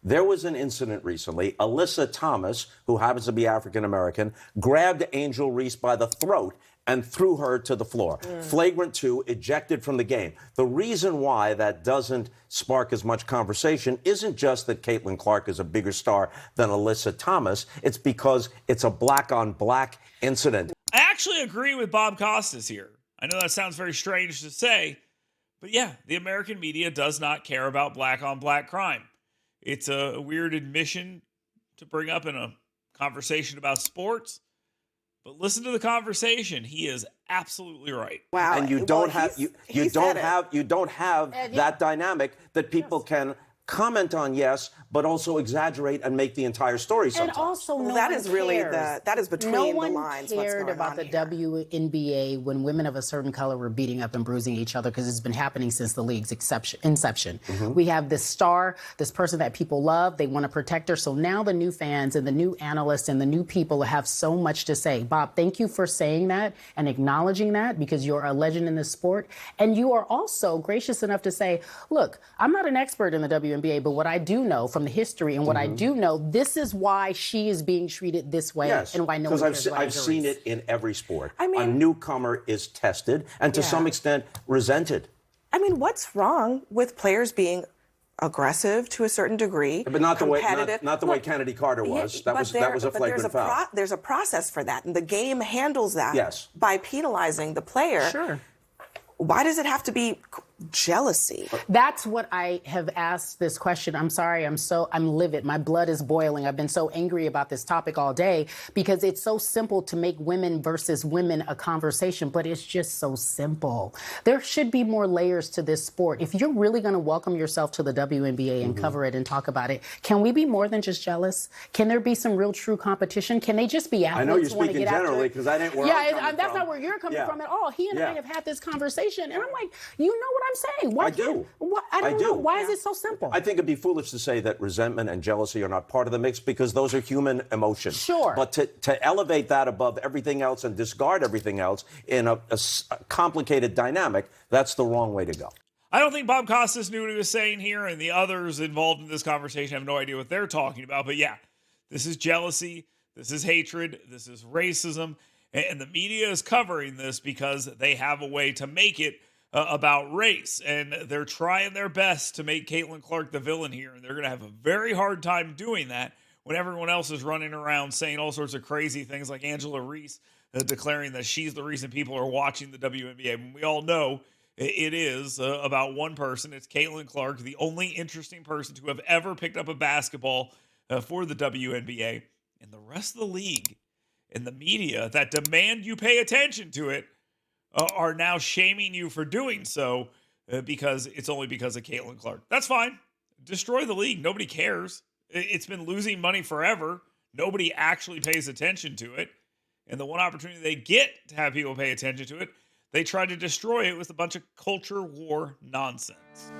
There was an incident recently. Alyssa Thomas, who happens to be African-American, grabbed Angel Reese by the throat and threw her to the floor. Flagrant 2, ejected from the game. The reason why that doesn't spark as much conversation isn't just that Caitlin Clark is a bigger star than Alyssa Thomas. It's because it's a black-on-black incident. I actually agree with Bob Costas here. I know that sounds very strange to say, but yeah, the American media does not care about black-on-black crime. It's a weird admission to bring up in a conversation about sports. But listen to the conversation. He is absolutely right. Wow. And you don't have that dynamic that people can comment on, yes, but also exaggerate and make the entire story sometimes. And also, that is really that is between the lines. No one cared about the WNBA when women of a certain color were beating up and bruising each other, because it's been happening since the league's inception. We have this star, this person that people love. They want to protect her. So now the new fans and the new analysts and the new people have so much to say. Bob, thank you for saying that and acknowledging that, because you're a legend in this sport. And you are also gracious enough to say, look, I'm not an expert in the WNBA, but what I do know from the history and what I do know, this is why she is being treated this way, and why no one cares about I've seen it in every sport. I mean, a newcomer is tested and to some extent resented. I mean, what's wrong with players being aggressive to a certain degree, but not the way Look, Kennedy Carter was. That was a flagrant foul. There's a process for that, and the game handles that by penalizing the player. Sure. Why does it have to be jealousy? That's what I have asked this question. I'm sorry, I'm livid. My blood is boiling. I've been so angry about this topic all day because it's so simple to make women versus women a conversation, but it's just so simple. There should be more layers to this sport. If you're really going to welcome yourself to the WNBA and cover it and talk about it, can we be more than just jealous? Can there be some real true competition? Can they just be athletes? I know you're speaking generally because I didn't. That's not where you're coming from at all. He and I have had this conversation, and I'm like, you know what I'm saying? I do. I don't know. Why is it so simple? I think it'd be foolish to say that resentment and jealousy are not part of the mix, because those are human emotions. Sure. But to elevate that above everything else and discard everything else in a complicated dynamic, that's the wrong way to go. I don't think Bob Costas knew what he was saying here, and the others involved in this conversation have no idea what they're talking about. But yeah, this is jealousy, this is hatred, this is racism, and the media is covering this because they have a way to make it about race, and they're trying their best to make Caitlin Clark the villain here, and they're going to have a very hard time doing that when everyone else is running around saying all sorts of crazy things, like Angela Reese declaring that she's the reason people are watching the WNBA. When we all know it is about one person. It's Caitlin Clark, the only interesting person to have ever picked up a basketball for the WNBA, and the rest of the league and the media that demand you pay attention to it are now shaming you for doing so because it's only because of Caitlin Clark. That's fine. Destroy the league. Nobody cares. It's been losing money forever. Nobody actually pays attention to it. And the one opportunity they get to have people pay attention to it, they try to destroy it with a bunch of culture war nonsense.